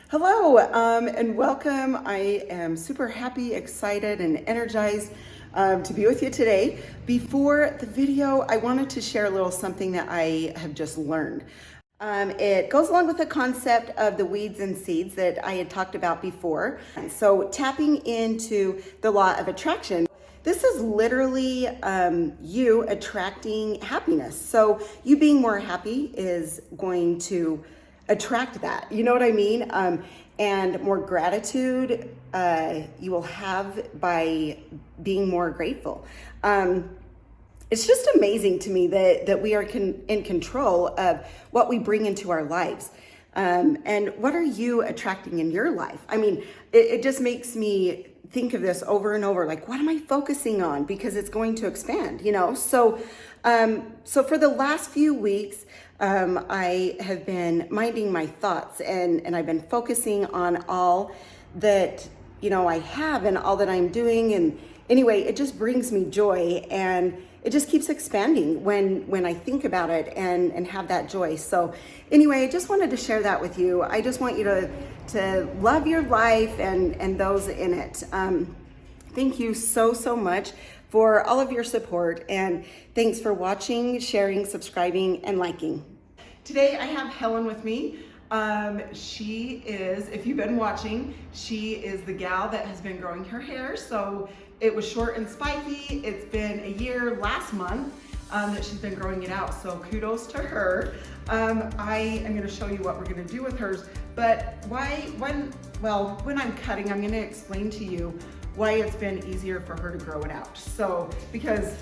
Hello and welcome. I am super happy, excited, and energized to be with you today. Before the video, I wanted to share a little something that I have just learned. It goes along with the concept of the weeds and seeds that I had talked about before. So tapping into the law of attraction. This is literally you attracting happiness. So you being more happy is going to attract that. You know what I mean? And more gratitude you will have by being more grateful. It's just amazing to me that we are in control of what we bring into our lives. And what are you attracting in your life? I mean, it just makes me think of this over and over, like, what am I focusing on? Because it's going to expand, you know? So for the last few weeks, I have been minding my thoughts and I've been focusing on all that, you know, I have and all that I'm doing. And anyway, it just brings me joy and it just keeps expanding when I think about it and have that joy. So anyway, I just wanted to share that with you. I just want you to love your life and those in it. Thank you so much for all of your support, and thanks for watching, sharing, subscribing, and liking. Today I have Helen with me. She is, if you've been watching, she is the gal that has been growing her hair. So it was short and spiky. It's been a year last month that she's been growing it out. So kudos to her. I am gonna show you what we're gonna do with hers, but when I'm cutting, I'm gonna explain to you why it's been easier for her to grow it out. So, because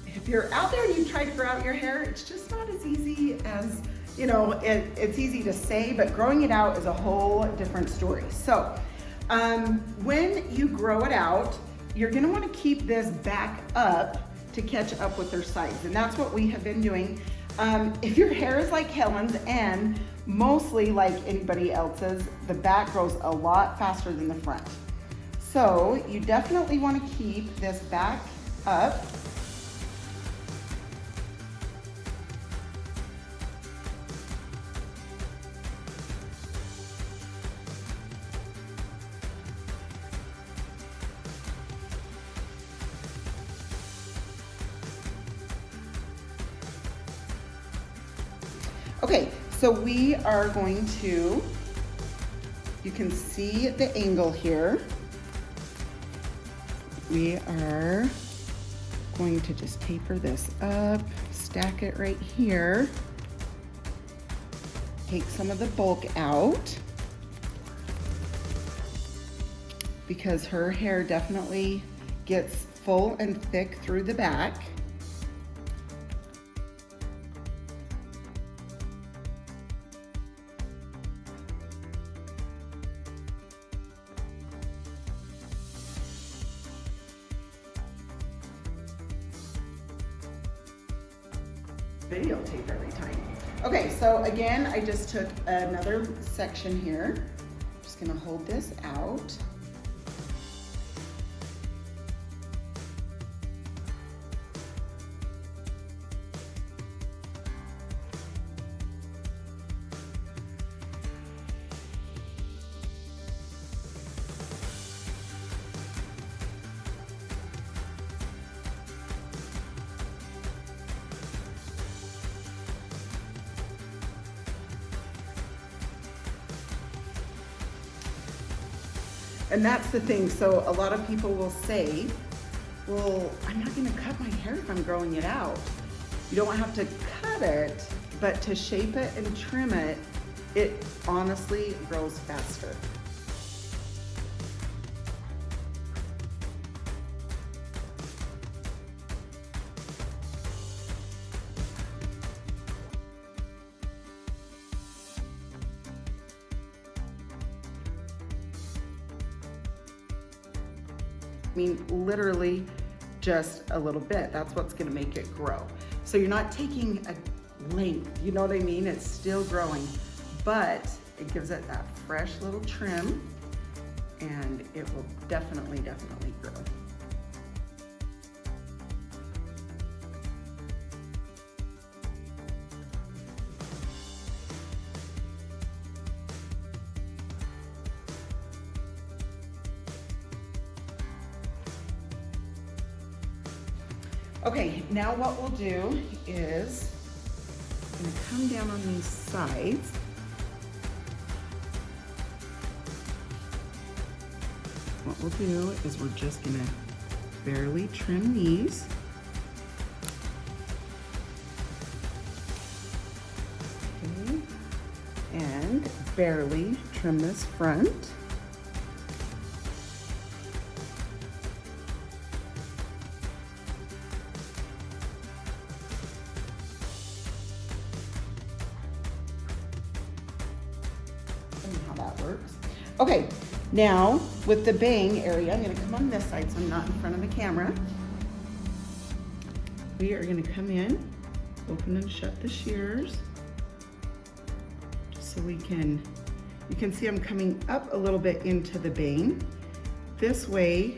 if you're out there and you try to grow out your hair, it's just not as easy as, you know, it's easy to say, but growing it out is a whole different story. So, when you grow it out, you're gonna wanna keep this back up to catch up with their sides. And that's what we have been doing. If your hair is like Helen's and mostly like anybody else's, the back grows a lot faster than the front. So you definitely want to keep this back up. Okay, so we are going to, you can see the angle here. We are going to just taper this up, stack it right here, take some of the bulk out because her hair definitely gets full and thick through the back. Videotape every time. Okay, so again, I just took another section here. Just gonna hold this out. And that's the thing. So a lot of people will say, well, I'm not gonna cut my hair if I'm growing it out. You don't have to cut it, but to shape it and trim it, it honestly grows faster. I mean, literally just a little bit. That's what's gonna make it grow. So you're not taking a length, you know what I mean? It's still growing, but it gives it that fresh little trim and it will definitely grow. Okay, now what we'll do is I'm gonna come down on these sides. What we'll do is we're just gonna barely trim these. Okay, and barely trim this front. How that works. Okay, now with the bang area, I'm gonna come on this side so I'm not in front of the camera. We are gonna come in, open and shut the shears, just so we can, you can see I'm coming up a little bit into the bang. This way,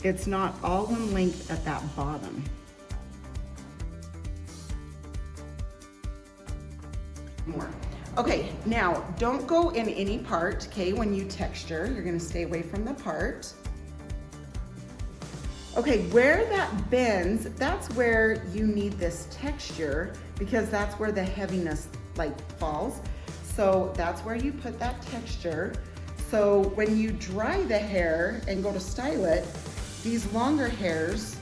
it's not all one length at that bottom. More. Okay, now don't go in any part, okay, when you texture. You're gonna stay away from the part. Okay, where that bends, that's where you need this texture because that's where the heaviness like falls. So that's where you put that texture. So when you dry the hair and go to style it, these longer hairs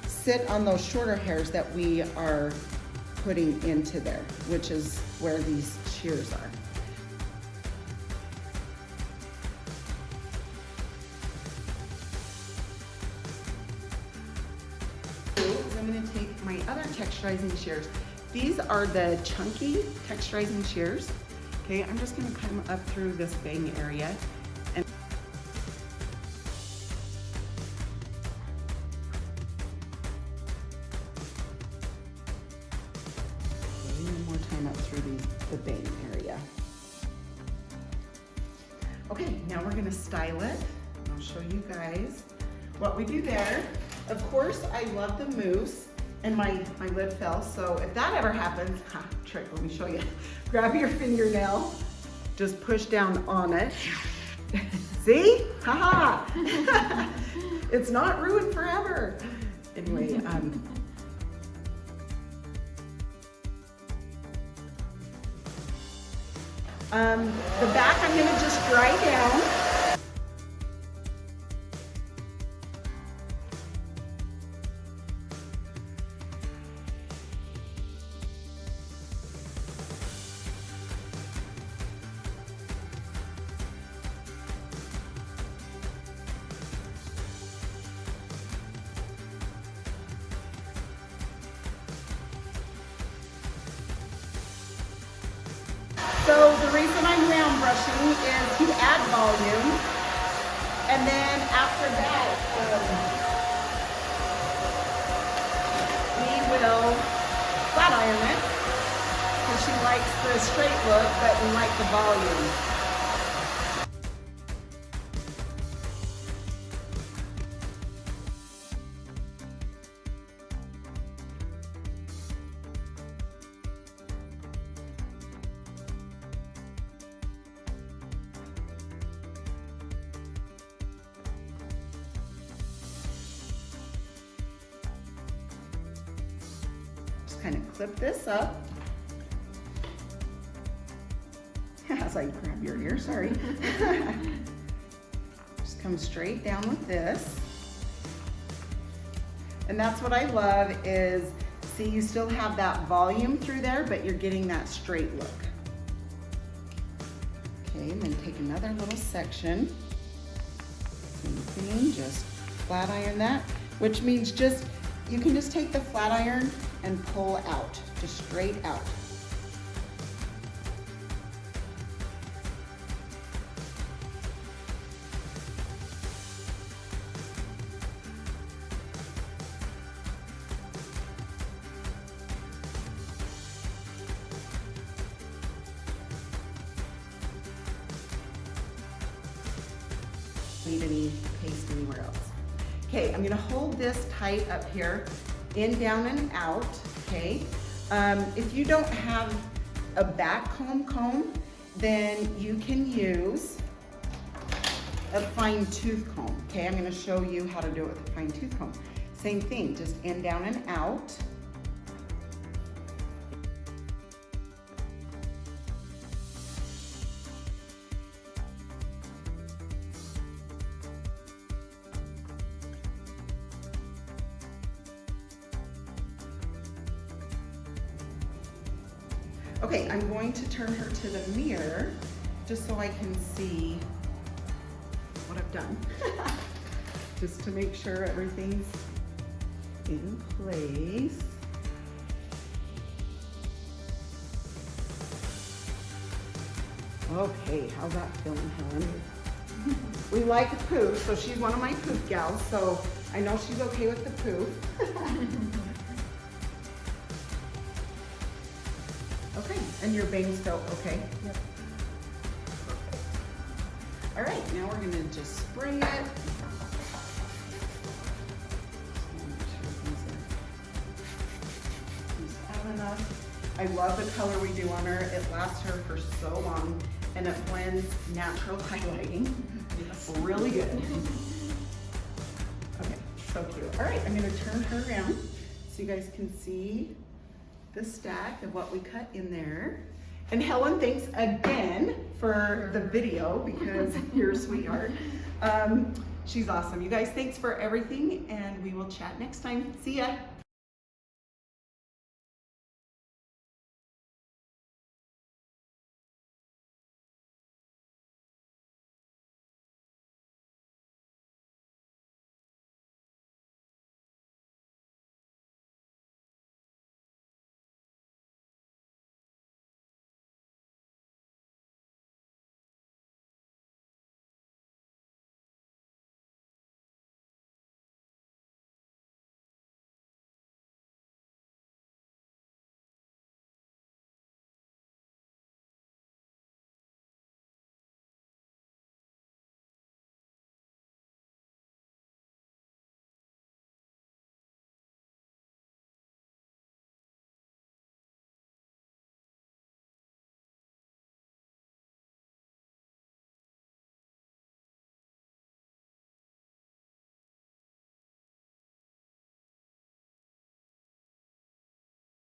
sit on those shorter hairs that we are putting into there, which is where these shears are. I'm going to take my other texturizing shears. These are the chunky texturizing shears. Okay, I'm just going to come up through this bang area and one more time up through the bang area. Okay, now we're gonna style it. I'll show you guys what we do there. Of course, I love the mousse, and my lid fell, so if that ever happens, trick, let me show you. Grab your fingernail, just push down on it. See? Haha! It's not ruined forever. Anyway, the back I'm gonna just dry down. So the reason I'm round brushing is to add volume, and then after that, we will flat iron it, because she likes the straight look, but we like the volume. Kind of clip this up as I grab your ear, sorry. Just come straight down with this. And that's what I love is, see, you still have that volume through there, but you're getting that straight look. Okay, and then take another little section. Same thing, just flat iron that, which means just, you can just take the flat iron and pull out, just straight out. Need any paste anywhere else. Okay, I'm gonna hold this tight up here, in, down, and out, okay? If you don't have a back comb, then you can use a fine tooth comb, okay? I'm gonna show you how to do it with a fine tooth comb. Same thing, just in, down, and out. Okay, I'm going to turn her to the mirror just so I can see what I've done. Just to make sure everything's in place. Okay, how's that feeling, Helen? We like poof, so she's one of my poof gals, so I know she's okay with the poof. Okay, and your bangs felt okay? Yep. All right, now we're gonna just spray it. I love the color we do on her. It lasts her for so long and it blends natural highlighting really good. Okay, so cute. All right, I'm gonna turn her around so you guys can see the stack of what we cut in there. And Helen, thanks again for the video because you're a sweetheart. She's awesome. You guys, thanks for everything and we will chat next time. See ya.